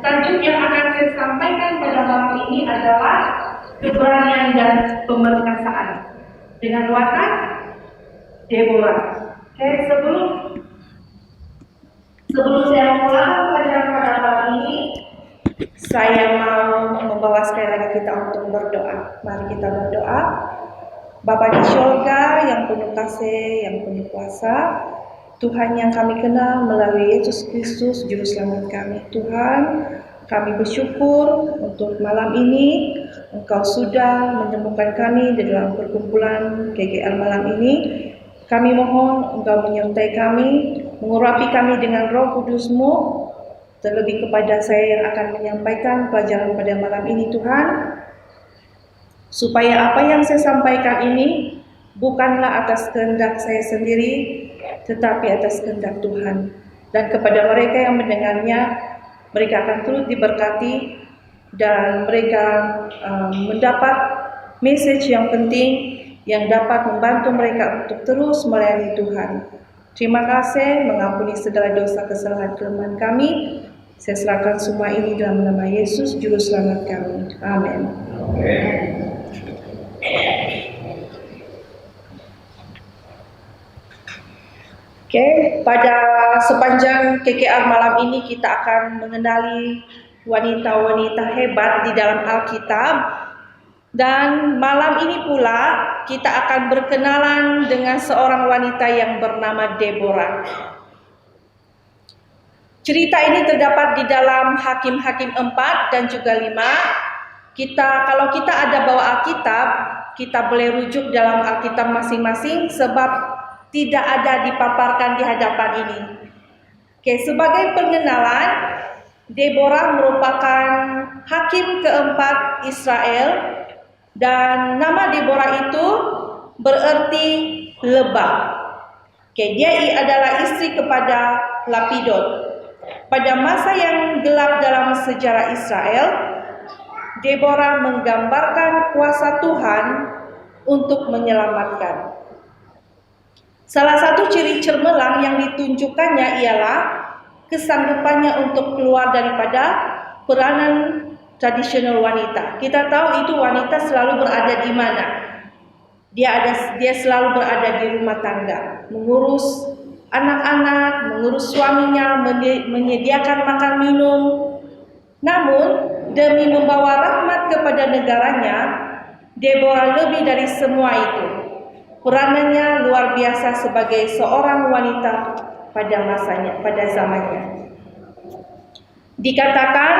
Tajuk yang akan saya sampaikan pada malam ini adalah keberanian dan pemerkasaan dengan watak Deborah. Oke, sebelum saya memulai pelajaran pada malam ini, saya mau membawa sekali lagi kita untuk berdoa. Mari kita berdoa. Bapa di surga yang penuh kasih, yang penuh kuasa, Tuhan yang kami kenal melalui Yesus Kristus, Juru Selamat kami. Tuhan, kami bersyukur untuk malam ini Engkau sudah menemukan kami di dalam perkumpulan GGL malam ini. Kami mohon Engkau menyertai kami, mengurapi kami dengan Roh Kudus-Mu, terlebih kepada saya yang akan menyampaikan pelajaran pada malam ini Tuhan, supaya apa yang saya sampaikan ini bukanlah atas kehendak saya sendiri, tetapi atas kehendak Tuhan. Dan kepada mereka yang mendengarnya, mereka akan turut diberkati dan mereka mendapat message yang penting yang dapat membantu mereka untuk terus melayani Tuhan. Terima kasih, mengampuni segala dosa kesalahan kelemahan kami. Saya serahkan semua ini dalam nama Yesus, Juru Selamat kami. Amin. Oke, pada sepanjang KKR malam ini kita akan mengenali wanita-wanita hebat di dalam Alkitab. Dan malam ini pula kita akan berkenalan dengan seorang wanita yang bernama Deborah. Cerita ini terdapat di dalam Hakim-Hakim 4 dan juga 5. Kalau kita ada bawa Alkitab, kita boleh rujuk dalam Alkitab masing-masing sebab tidak ada dipaparkan di hadapan ini. Oke, sebagai pengenalan, Deborah merupakan hakim keempat Israel dan nama Deborah itu berarti lebah. Oke, dia adalah istri kepada Lapidot. Pada masa yang gelap dalam sejarah Israel, Deborah menggambarkan kuasa Tuhan untuk menyelamatkan. Salah satu ciri cemerlang yang ditunjukkannya ialah kesanggupannya untuk keluar daripada peranan tradisional wanita. Kita tahu itu wanita selalu berada di mana? Dia selalu berada di rumah tangga, mengurus anak-anak, mengurus suaminya, menyediakan makan minum. Namun demi membawa rahmat kepada negaranya, Deborah lebih dari semua itu. Peranannya luar biasa sebagai seorang wanita pada zamannya. Dikatakan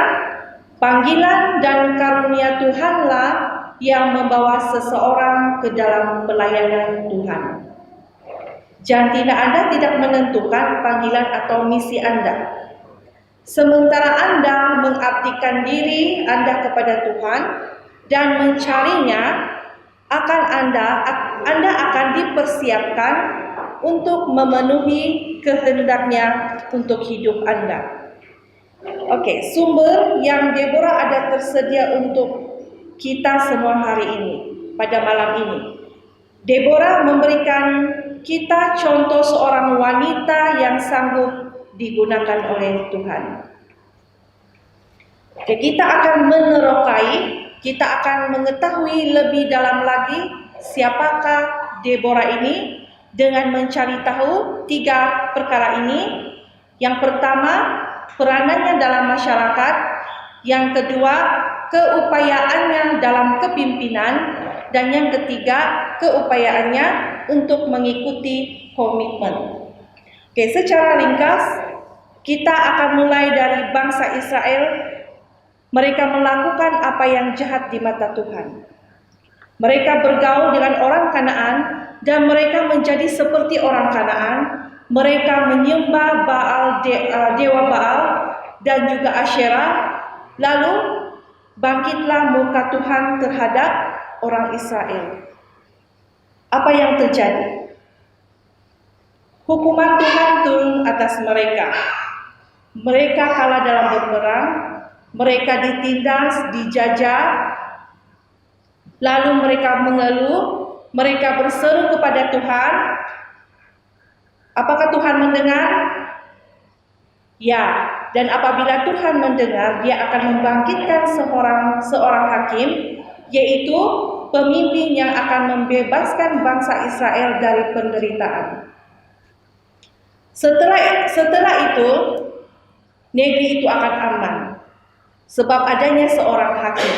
panggilan dan karunia Tuhanlah yang membawa seseorang ke dalam pelayanan Tuhan. Jantina Anda tidak menentukan panggilan atau misi Anda. Sementara Anda mengabdikan diri Anda kepada Tuhan dan mencarinya, Anda akan dipersiapkan untuk memenuhi kehendaknya untuk hidup Anda. Oke, sumber yang Deborah ada tersedia untuk kita semua hari ini, pada malam ini. Deborah memberikan kita contoh seorang wanita yang sanggup digunakan oleh Tuhan. Oke, kita akan menerokai, kita akan mengetahui lebih dalam lagi siapakah Deborah ini dengan mencari tahu 3 perkara ini. Yang pertama, peranannya dalam masyarakat. Yang kedua, keupayaannya dalam kepimpinan. Dan yang ketiga, keupayaannya untuk mengikuti komitmen. Oke, secara ringkas, kita akan mulai dari bangsa Israel. Mereka melakukan apa yang jahat di mata Tuhan. Mereka bergaul dengan orang Kanaan dan mereka menjadi seperti orang Kanaan. Mereka menyembah dewa Baal dan juga Asyera. Lalu bangkitlah murka Tuhan terhadap orang Israel. Apa yang terjadi? Hukuman Tuhan turun atas mereka. Mereka kalah dalam berperang. Mereka ditindas, dijajah, lalu mereka mengeluh, mereka berseru kepada Tuhan. Apakah Tuhan mendengar? Ya, Dan apabila Tuhan mendengar, Dia akan membangkitkan seorang hakim, yaitu pemimpin yang akan membebaskan bangsa Israel dari penderitaan. Setelah itu, negeri itu akan aman, sebab adanya seorang hakim.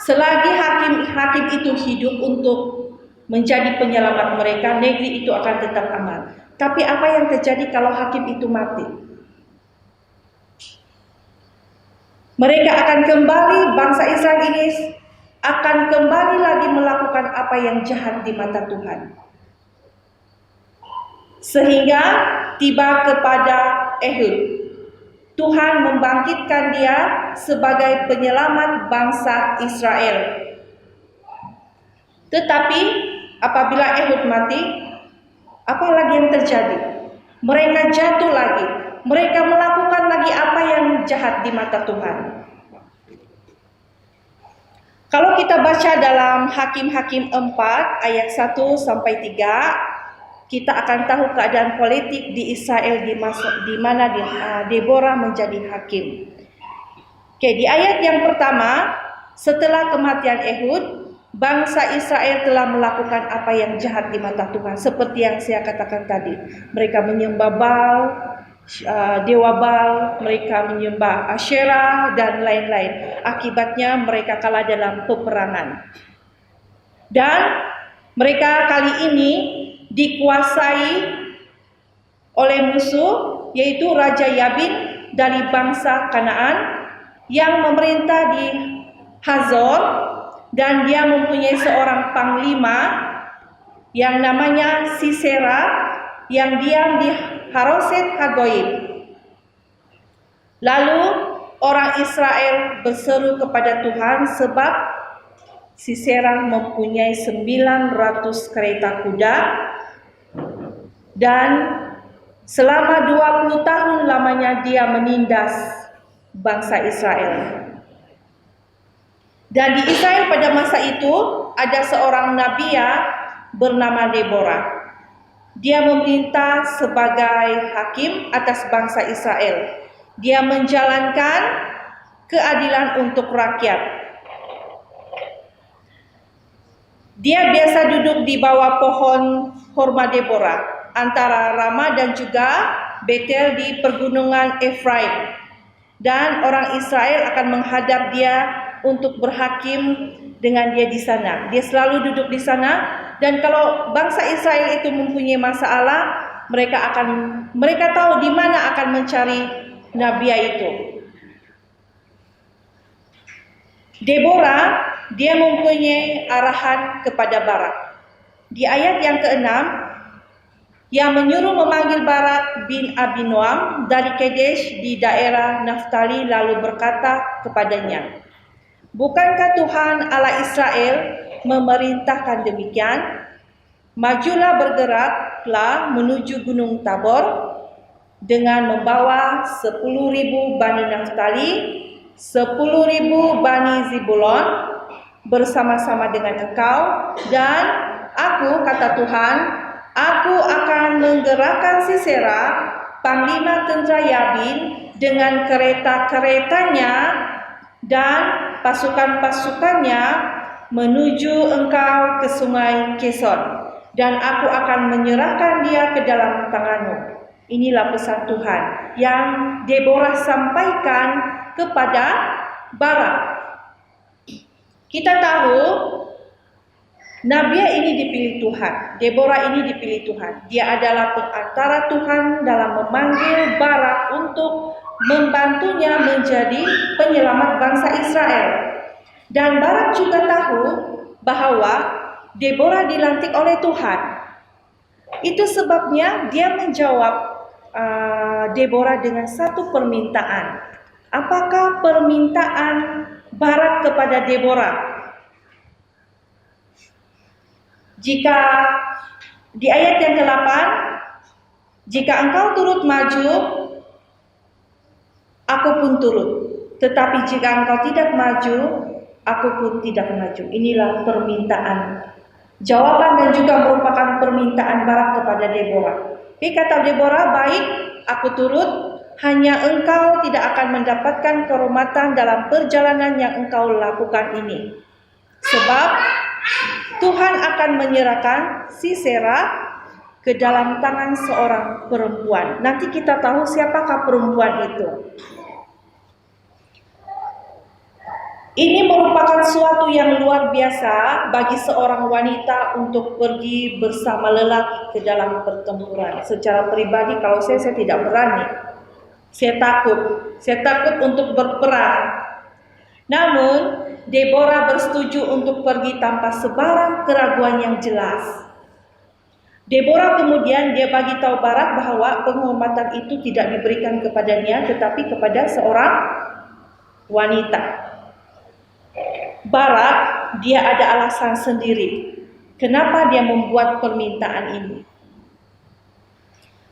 Selagi hakim itu hidup untuk menjadi penyelamat mereka, negeri itu akan tetap aman. Tapi apa yang terjadi kalau hakim itu mati? Mereka akan kembali, bangsa Israel ini akan kembali lagi melakukan apa yang jahat di mata Tuhan. Sehingga tiba kepada Ehud. Tuhan membangkitkan dia sebagai penyelamat bangsa Israel. Tetapi apabila Ehud mati, apa lagi yang terjadi? Mereka jatuh lagi. Mereka melakukan lagi apa yang jahat di mata Tuhan. Kalau kita baca dalam Hakim-Hakim 4 ayat 1 sampai 3, kita akan tahu keadaan politik di Israel di mana Deborah menjadi hakim. Oke, di ayat yang pertama, setelah kematian Ehud, bangsa Israel telah melakukan apa yang jahat di mata Tuhan. Seperti yang saya katakan tadi, mereka menyembah Baal, dewa Baal, mereka menyembah Asyera dan lain-lain. Akibatnya mereka kalah dalam peperangan. Dan mereka kali ini dikuasai oleh musuh, yaitu Raja Yabin dari bangsa Kanaan yang memerintah di Hazor, dan dia mempunyai seorang panglima yang namanya Sisera yang diam di Haroset Hagoyim. Lalu orang Israel berseru kepada Tuhan sebab Sisera mempunyai 900 kereta kuda dan selama 20 tahun lamanya dia menindas bangsa Israel. Dan di Israel pada masa itu ada seorang nabiya bernama Deborah. Dia memerintah sebagai hakim atas bangsa Israel. Dia menjalankan keadilan untuk rakyat. Dia biasa duduk di bawah pohon Horma Deborah antara Rama dan juga Betel di pergunungan Efraim. Dan orang Israel akan menghadap dia untuk berhakim dengan dia di sana. Dia selalu duduk di sana. Dan kalau bangsa Israel itu mempunyai masalah, mereka tahu di mana akan mencari nabiya itu. Deborah, dia mempunyai arahan kepada Barak. Di ayat yang ke-6, yang menyuruh memanggil Barak bin Abinoam dari Kedesh di daerah Naftali, lalu berkata kepadanya, "Bukankah Tuhan Allah Israel memerintahkan demikian? Majulah, bergeraklah menuju Gunung Tabor dengan membawa 10.000 Bani Naftali, 10.000 Bani Zebulon bersama-sama dengan engkau, dan aku," kata Tuhan, "aku akan menggerakkan Sisera, panglima tentera Yabin, dengan kereta-keretanya dan pasukan-pasukannya menuju engkau ke sungai Keson, dan aku akan menyerahkan dia ke dalam tanganmu." Inilah pesan Tuhan yang Deborah sampaikan kepada Barak. Kita tahu nabiya ini dipilih Tuhan, Deborah ini dipilih Tuhan. Dia adalah perantara Tuhan dalam memanggil Barak untuk membantunya menjadi penyelamat bangsa Israel. Dan Barak juga tahu bahwa Deborah dilantik oleh Tuhan. Itu sebabnya dia menjawab Deborah dengan satu permintaan. Apakah permintaan Barak kepada Deborah? Jika di ayat yang ke-8, "Jika engkau turut maju, aku pun turut. Tetapi jika engkau tidak maju, aku pun tidak maju." Inilah permintaan. Jawaban dan juga merupakan permintaan Barak kepada Deborah. Kata Deborah, "Baik, aku turut, hanya engkau tidak akan mendapatkan kehormatan dalam perjalanan yang engkau lakukan ini. Sebab Tuhan akan menyerahkan Sisera ke dalam tangan seorang perempuan. Nanti kita tahu siapakah perempuan itu. Ini merupakan suatu yang luar biasa bagi seorang wanita untuk pergi bersama lelaki ke dalam pertempuran. Secara pribadi kalau saya tidak berani. Saya takut untuk berperang. Namun, Deborah bersetuju untuk pergi tanpa sebarang keraguan yang jelas. Deborah kemudian dia bagi tahu Barak bahwa penghormatan itu tidak diberikan kepadanya, tetapi kepada seorang wanita. Barak, dia ada alasan sendiri. Kenapa dia membuat permintaan ini?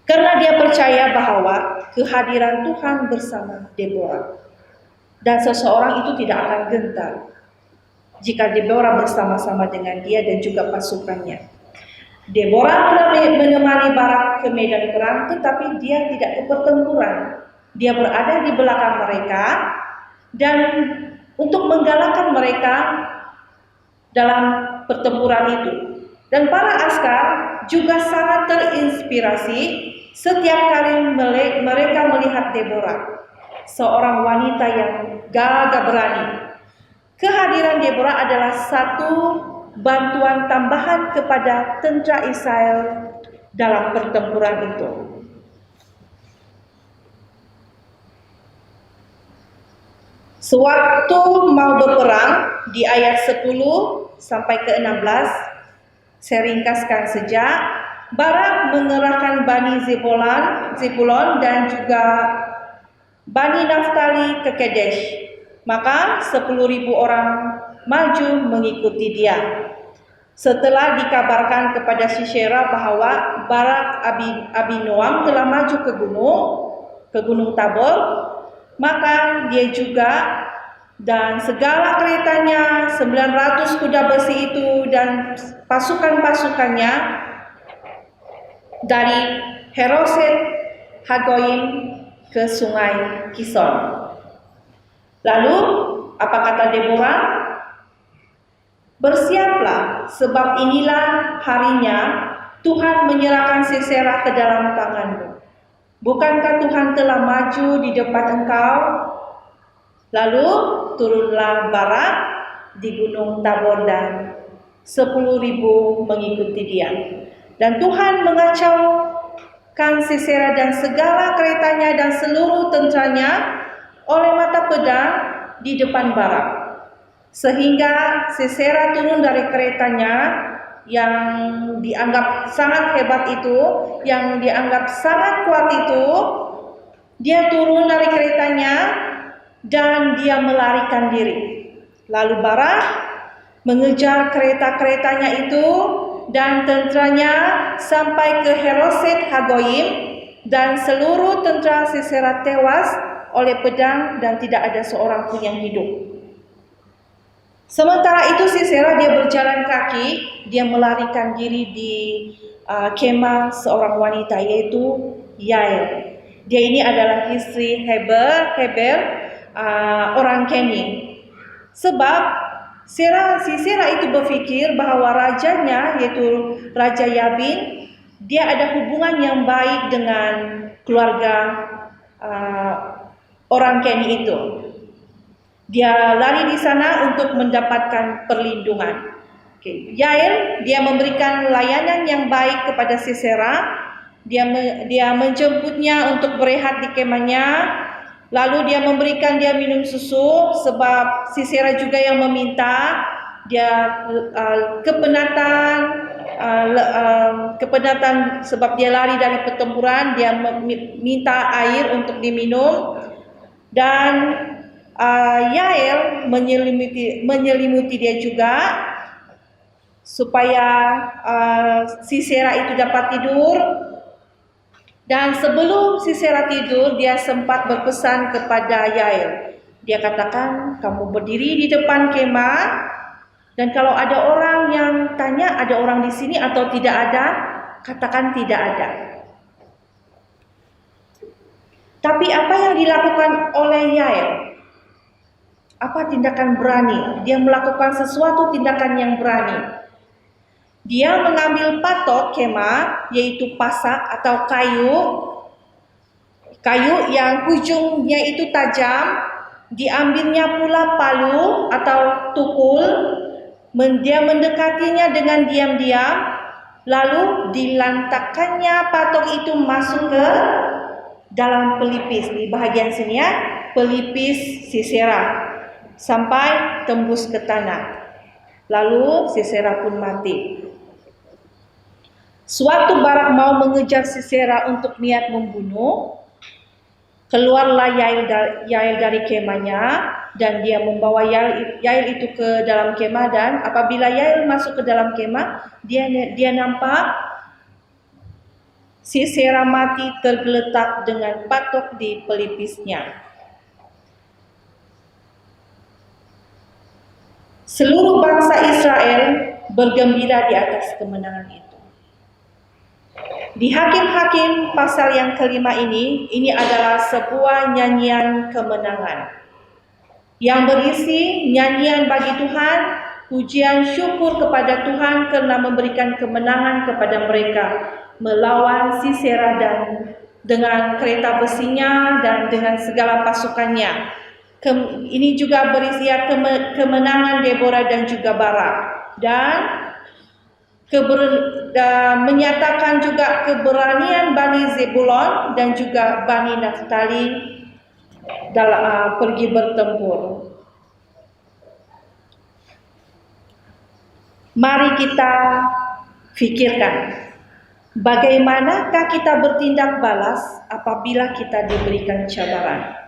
Karena dia percaya bahwa kehadiran Tuhan bersama Deborah. Dan seseorang itu tidak akan gentar jika Deborah bersama-sama dengan dia dan juga pasukannya. Deborah telah menemani Barak ke medan perang, tetapi dia tidak ke pertempuran. Dia berada di belakang mereka dan untuk menggalakkan mereka dalam pertempuran itu. Dan para askar juga sangat terinspirasi setiap kali mereka melihat Deborah, seorang wanita yang gagah berani. Kehadiran Deborah adalah satu bantuan tambahan kepada tentara Israel dalam pertempuran itu. Sewaktu mau berperang di ayat 10 sampai ke 16, saya ringkaskan saja. Barak mengerahkan Bani Zebulon dan juga Bani Naftali ke Kadesh. Maka 10.000 orang maju mengikuti dia. Setelah dikabarkan kepada Sisera bahwa Barak Abinoam telah maju ke gunung Tabor, maka dia juga dan segala keretanya, 900 kuda besi itu dan pasukan-pasukannya dari Heroset Hagoyim ke sungai Kison. Lalu apa kata Deborah? Bersiaplah, sebab inilah harinya Tuhan menyerahkan Sisera ke dalam tanganmu. Bukankah Tuhan telah maju di depan engkau? Lalu turunlah Barak di gunung Tabor dan 10.000 mengikuti dia. Dan Tuhan mengacaukan Sisera dan segala keretanya dan seluruh tentaranya oleh mata pedang di depan Barak. Sehingga Sisera turun dari keretanya yang dianggap sangat hebat itu, yang dianggap sangat kuat itu, dia turun dari keretanya dan dia melarikan diri. Lalu Barak mengejar kereta-keretanya itu dan tentaranya sampai ke Heroset Hagoyim, dan seluruh tentara Sisera tewas oleh pedang dan tidak ada seorang pun yang hidup. Sementara itu Sisera dia berjalan kaki, dia melarikan diri di kemah seorang wanita yaitu Yael. Dia ini adalah istri Heber, orang Keni. Sebab Sisera itu berpikir bahwa rajanya yaitu Raja Yabin, dia ada hubungan yang baik dengan keluarga orang Keni itu. Dia lari di sana untuk mendapatkan perlindungan. Yael dia memberikan layanan yang baik kepada Sisera. Dia menjemputnya untuk berehat di kemahnya. Lalu dia memberikan dia minum susu, sebab Sisera juga yang meminta. Dia kepenatan sebab dia lari dari pertempuran, dia minta air untuk diminum. Dan Yael menyelimuti dia juga supaya Sisera itu dapat tidur. Dan sebelum Sisera tidur, dia sempat berpesan kepada Yael. Dia katakan, kamu berdiri di depan kemah, dan kalau ada orang yang tanya ada orang di sini atau tidak ada, katakan tidak ada. Tapi apa yang dilakukan oleh Yael? Apa tindakan berani? Dia melakukan sesuatu tindakan yang berani. Dia mengambil patok kemah, yaitu pasak atau kayu yang ujungnya itu tajam, diambilnya pula palu atau tukul, dia mendekatinya dengan diam-diam, lalu dilantakkannya patok itu masuk ke dalam pelipis. Di bahagian sini ya, pelipis Sisera, sampai tembus ke tanah. Lalu Sisera pun mati. Suatu Barak mau mengejar Sisera untuk niat membunuh, keluarlah Yael dari kemahnya, dan dia membawa Yael itu ke dalam kemah. Dan apabila Yael masuk ke dalam kemah, dia nampak Sisera mati tergeletak dengan patok di pelipisnya. Seluruh bangsa Israel bergembira di atas kemenangan itu. Di Hakim-Hakim pasal yang kelima ini adalah sebuah nyanyian kemenangan yang berisi nyanyian bagi Tuhan, pujian syukur kepada Tuhan karena memberikan kemenangan kepada mereka melawan Sisera dan dengan kereta besinya dan dengan segala pasukannya. Ini juga berisi kemenangan Deborah dan juga Barak, dan menyatakan juga keberanian Bani Zebulon dan juga Bani Naftali dalam pergi bertempur. Mari kita fikirkan, bagaimanakah kita bertindak balas apabila kita diberikan cabaran?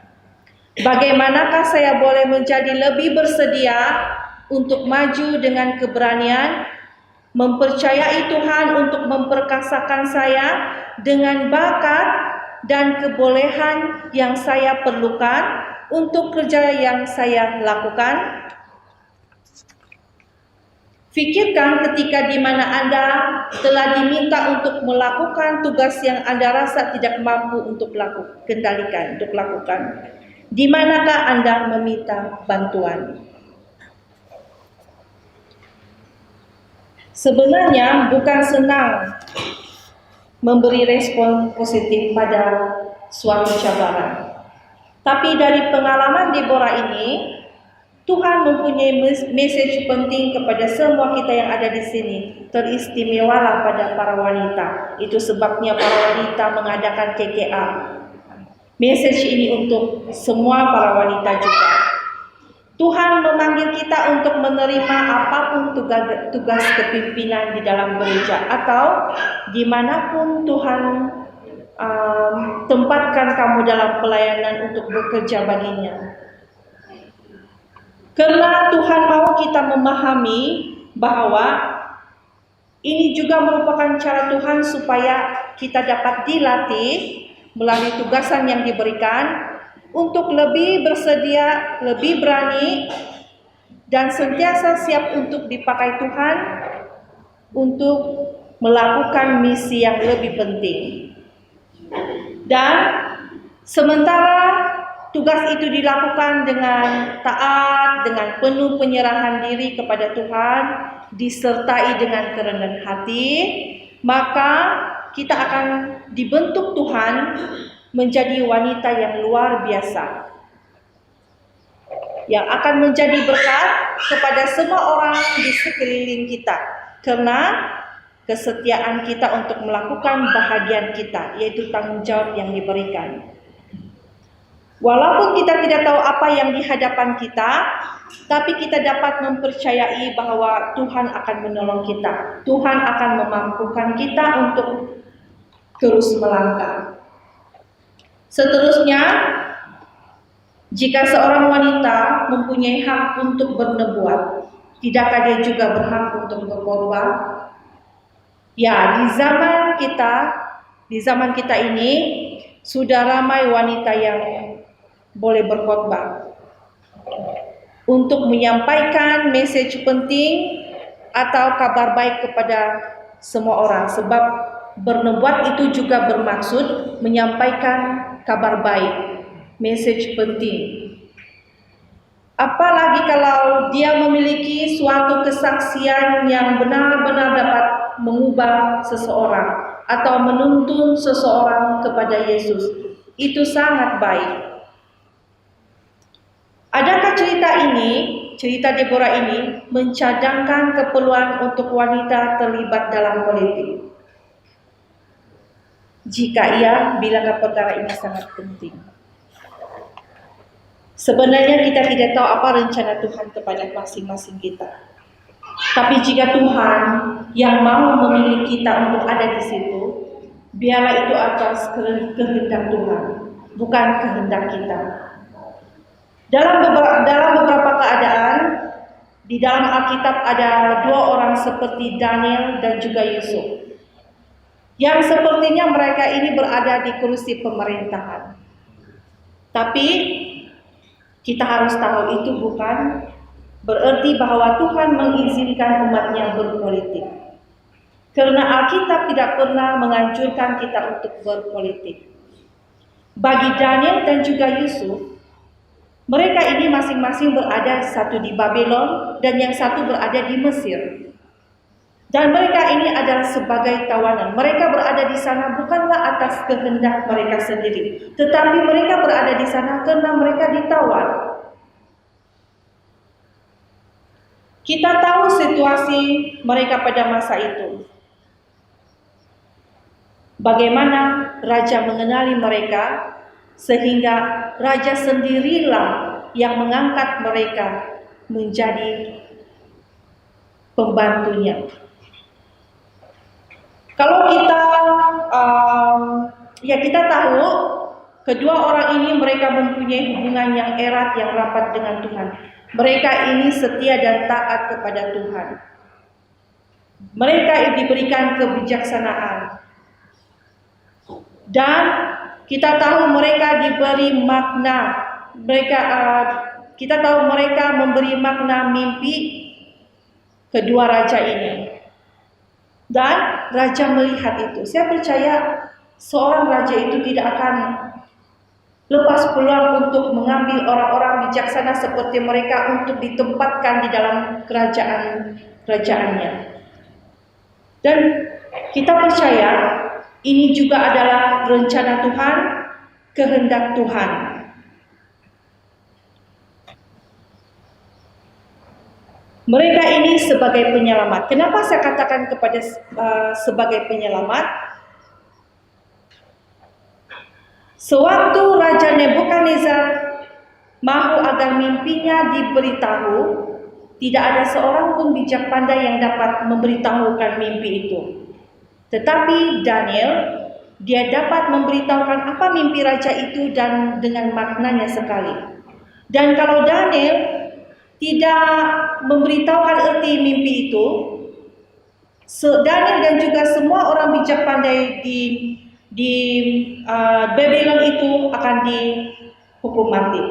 Bagaimanakah saya boleh menjadi lebih bersedia untuk maju dengan keberanian, mempercayai Tuhan untuk memperkasakan saya dengan bakat dan kebolehan yang saya perlukan untuk kerja yang saya lakukan? Fikirkan ketika di mana Anda telah diminta untuk melakukan tugas yang Anda rasa tidak mampu untuk lakukan. Di manakah Anda meminta bantuan? Sebenarnya bukan senang memberi respon positif pada suatu cabaran. Tapi dari pengalaman Deborah ini, Tuhan mempunyai message penting kepada semua kita yang ada di sini. Teristimewalah pada para wanita. Itu sebabnya para wanita mengadakan KKA. Message ini untuk semua para wanita juga. Tuhan memanggil kita untuk menerima apapun tugas kepimpinan di dalam gereja atau dimanapun Tuhan tempatkan kamu dalam pelayanan untuk bekerja baginya. Karena Tuhan mau kita memahami bahwa ini juga merupakan cara Tuhan supaya kita dapat dilatih melalui tugasan yang diberikan untuk lebih bersedia, lebih berani, dan sentiasa siap untuk dipakai Tuhan untuk melakukan misi yang lebih penting. Dan sementara tugas itu dilakukan dengan taat, dengan penuh penyerahan diri kepada Tuhan, disertai dengan kerendahan hati, maka kita akan dibentuk Tuhan menjadi wanita yang luar biasa, yang akan menjadi berkat kepada semua orang di sekeliling kita, karena kesetiaan kita untuk melakukan bahagian kita, yaitu tanggung jawab yang diberikan. Walaupun kita tidak tahu apa yang di hadapan kita, tapi kita dapat mempercayai bahwa Tuhan akan menolong kita. Tuhan akan memampukan kita untuk terus melangkah. Seterusnya, jika seorang wanita mempunyai hak untuk bernubuat, tidakkah dia juga berhak untuk berkhotbah? Ya, di zaman kita ini sudah ramai wanita yang boleh berkhotbah untuk menyampaikan message penting atau kabar baik kepada semua orang, sebab bernubuat itu juga bermaksud menyampaikan kabar baik, message penting. Apalagi kalau dia memiliki suatu kesaksian yang benar-benar dapat mengubah seseorang atau menuntun seseorang kepada Yesus. Itu sangat baik. Adakah cerita Deborah ini mencadangkan keperluan untuk wanita terlibat dalam politik? Jika iya, bilangkah perkara ini sangat penting? Sebenarnya kita tidak tahu apa rencana Tuhan kepada masing-masing kita. Tapi jika Tuhan yang mau memilih kita untuk ada di situ, biarlah itu atas kehendak Tuhan, bukan kehendak kita. Dalam beberapa keadaan, di dalam Alkitab ada dua orang seperti Daniel dan juga Yusuf, yang sepertinya mereka ini berada di kursi pemerintahan. Tapi kita harus tahu itu bukan berarti bahwa Tuhan mengizinkan umatnya berpolitik. Karena Alkitab tidak pernah menganjurkan kita untuk berpolitik. Bagi Daniel dan juga Yusuf, mereka ini masing-masing berada, satu di Babylon dan yang satu berada di Mesir. Dan mereka ini adalah sebagai tawanan. Mereka berada di sana bukanlah atas kehendak mereka sendiri, tetapi mereka berada di sana karena mereka ditawan. Kita tahu situasi mereka pada masa itu. Bagaimana raja mengenali mereka, sehingga raja sendirilah yang mengangkat mereka menjadi pembantunya. Kalau kita tahu kedua orang ini mereka mempunyai hubungan yang erat, yang rapat dengan Tuhan. Mereka ini setia dan taat kepada Tuhan. Mereka diberikan kebijaksanaan. Dan kita tahu mereka diberi makna. Kita tahu mereka memberi makna mimpi kedua raja ini. Dan raja melihat itu. Saya percaya seorang raja itu tidak akan lepas peluang untuk mengambil orang-orang bijaksana seperti mereka untuk ditempatkan di dalam kerajaannya. Dan kita percaya ini juga adalah rencana Tuhan, kehendak Tuhan. Mereka ini sebagai penyelamat. Kenapa saya katakan kepada sebagai penyelamat? Sewaktu Raja Nebukadnezar mahu agar mimpinya diberitahu, tidak ada seorang pun bijak pandai yang dapat memberitahukan mimpi itu. Tetapi Daniel, dia dapat memberitahukan apa mimpi raja itu dan dengan maknanya sekali. Dan kalau Daniel tidak memberitahukan arti mimpi itu, Daniel dan juga semua orang bijak pandai di Babylon itu akan dihukum mati.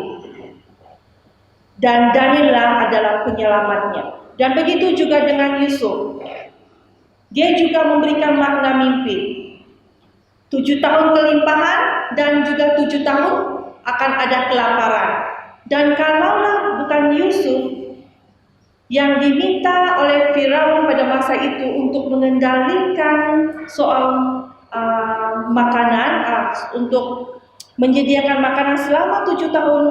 Dan Daniel adalah penyelamatnya. Dan begitu juga dengan Yusuf. Dia juga memberikan makna mimpi. 7 tahun kelimpahan dan juga 7 tahun akan ada kelaparan. Dan kalaulah bukan Yusuf yang diminta oleh Firaun pada masa itu untuk mengendalikan soal makanan, untuk menyediakan makanan selama 7 tahun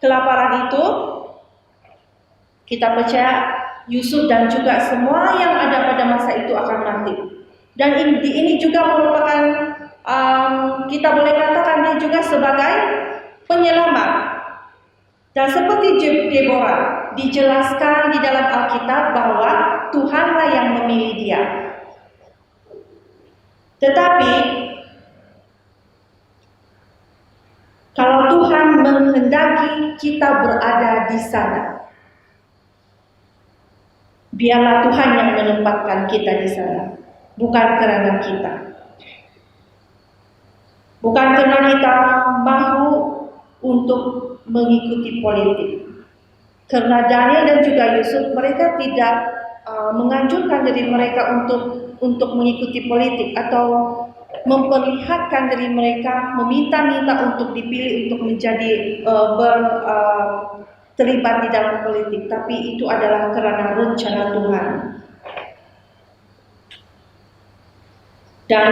kelaparan itu, kita percaya Yusuf dan juga semua yang ada pada masa itu akan mati. Dan ini juga merupakan, kita boleh katakan dia juga sebagai penyelamat. Dan seperti Deborah, dijelaskan di dalam Alkitab bahwa Tuhanlah yang memilih dia. Tetapi kalau Tuhan menghendaki kita berada di sana, biarlah Tuhan yang menempatkan kita di sana, bukan karena kita. Bukan karena kita mahu untuk mengikuti politik. Karena Daniel dan juga Yusuf, mereka tidak menganjurkan diri mereka untuk mengikuti politik atau memperlihatkan diri mereka, meminta-minta untuk dipilih untuk menjadi terlibat di dalam politik, tapi itu adalah karena rencana Tuhan. Dan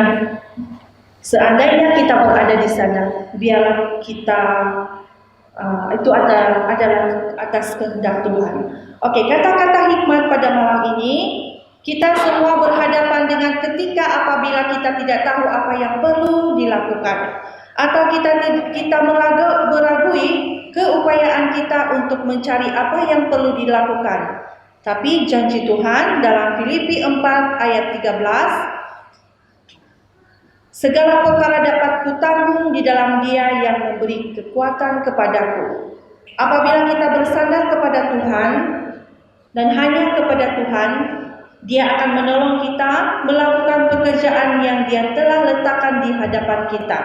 seandainya kita berada di sana, biarlah kita itu adalah atas kehendak Tuhan. Oke, kata-kata hikmat pada malam ini, kita semua berhadapan dengan ketika apabila kita tidak tahu apa yang perlu dilakukan, atau kita meragui keupayaan kita untuk mencari apa yang perlu dilakukan. Tapi janji Tuhan dalam Filipi 4 ayat 13, segala perkara dapat kutanggung di dalam Dia yang memberi kekuatan kepadaku. Apabila kita bersandar kepada Tuhan dan hanya kepada Tuhan, Dia akan menolong kita melakukan pekerjaan yang Dia telah letakkan di hadapan kita.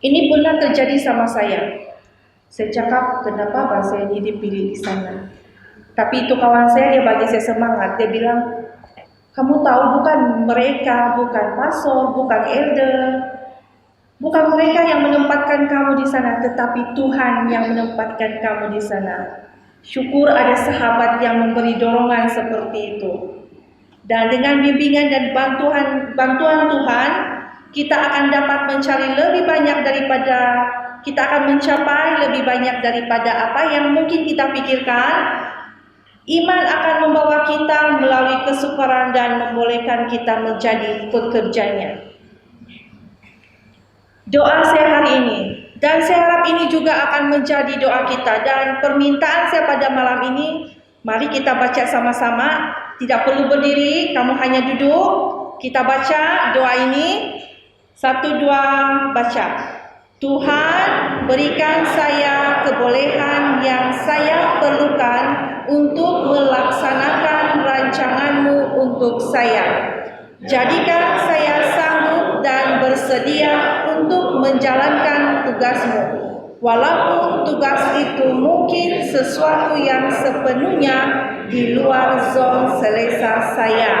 Ini pernah terjadi sama saya. Saya cakap, kenapa saya ini dipilih di sana? Tapi itu kawan saya, dia bagi saya semangat. Dia bilang, kamu tahu bukan mereka, bukan pastor, bukan elder, bukan mereka yang menempatkan kamu di sana, tetapi Tuhan yang menempatkan kamu di sana. Syukur ada sahabat yang memberi dorongan seperti itu. Dan dengan bimbingan dan bantuan Tuhan, kita akan dapat mencari lebih banyak daripada, kita akan mencapai lebih banyak daripada apa yang mungkin kita pikirkan. Iman akan membawa kita melalui kesukaran dan membolehkan kita menjadi pekerjanya. Doa saya hari ini, dan saya harap ini juga akan menjadi doa kita, dan permintaan saya pada malam ini, mari kita baca sama-sama. Tidak perlu berdiri, kamu hanya duduk. Kita baca doa ini. 1, 2, baca. Tuhan, berikan saya kebolehan yang saya perlukan untuk melaksanakan rancangan-Mu untuk saya. Jadikan saya sanggup dan bersedia untuk menjalankan tugas-Mu, walaupun tugas itu mungkin sesuatu yang sepenuhnya di luar zona selesa saya.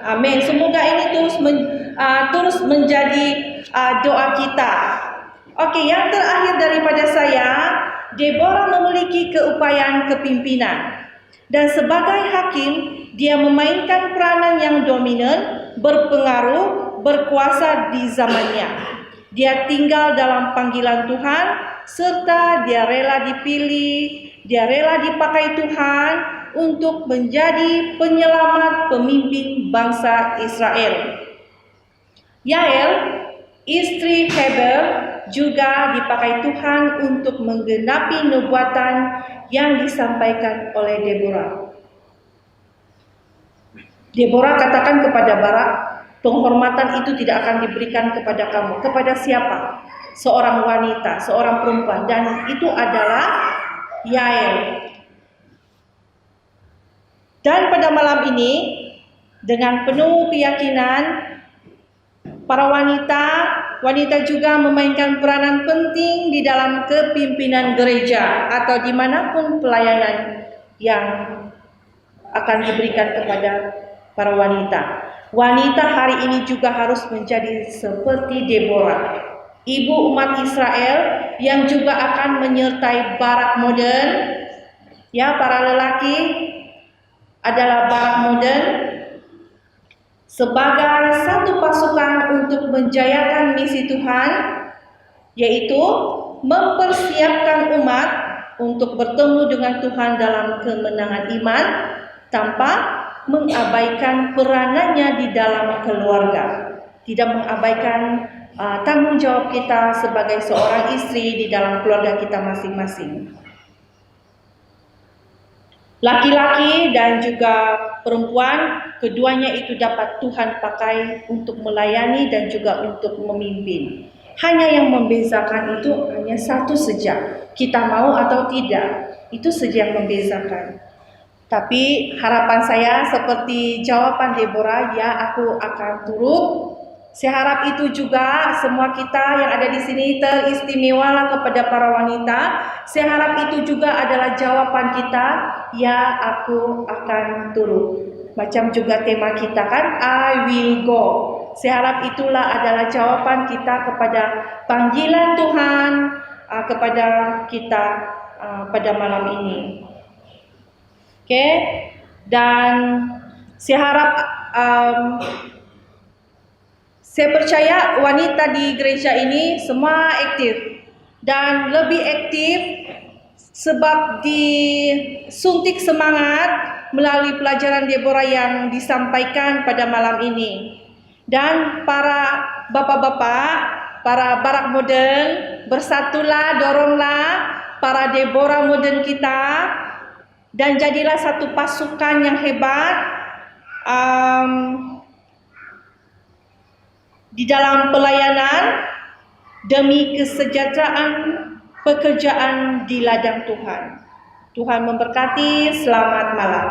Amin. Semoga ini terus menjadi doa kita. Oke, yang terakhir daripada saya, Deborah memiliki keupayaan kepimpinan. Dan sebagai hakim, dia memainkan peranan yang dominan, berpengaruh, berkuasa di zamannya. Dia tinggal dalam panggilan Tuhan, serta dia rela dipilih, dia rela dipakai Tuhan untuk menjadi penyelamat pemimpin bangsa Israel. Yael, istri Heber, juga dipakai Tuhan untuk menggenapi nubuatan yang disampaikan oleh Deborah. Deborah katakan kepada Barak, penghormatan itu tidak akan diberikan kepada kamu. Kepada siapa? Seorang wanita, seorang perempuan, dan itu adalah Yael. Dan pada malam ini, dengan penuh keyakinan, para wanita juga memainkan peranan penting di dalam kepimpinan gereja atau dimanapun pelayanan yang akan diberikan kepada para wanita. Wanita hari ini juga harus menjadi seperti Deborah, ibu umat Israel yang juga akan menyertai Barak modern. Ya, para lelaki adalah Barak modern sebagai satu pasukan untuk menjayakan misi Tuhan, yaitu mempersiapkan umat untuk bertemu dengan Tuhan dalam kemenangan iman tanpa mengabaikan peranannya di dalam keluarga, tidak mengabaikan tanggung jawab kita sebagai seorang istri di dalam keluarga kita masing-masing. Laki-laki dan juga perempuan, keduanya itu dapat Tuhan pakai untuk melayani dan juga untuk memimpin. Hanya yang membezakan itu hanya satu saja, kita mau atau tidak, itu saja yang membezakan. Tapi harapan saya seperti jawaban Deborah, ya aku akan turut. Saya harap itu juga semua kita yang ada di sini teristimewalah kepada para wanita. Saya harap itu juga adalah jawaban kita, ya aku akan turut. Macam juga tema kita kan, I will go. Saya harap itulah adalah jawaban kita kepada panggilan Tuhan kepada kita pada malam ini. Oke, dan saya harap saya percaya wanita di gereja ini semua aktif dan lebih aktif sebab disuntik semangat melalui pelajaran Deborah yang disampaikan pada malam ini. Dan para bapak-bapak, para barak modern, bersatulah, doronglah para Deborah modern kita dan jadilah satu pasukan yang hebat di dalam pelayanan demi kesejahteraan pekerjaan di ladang Tuhan. Tuhan memberkati, selamat malam.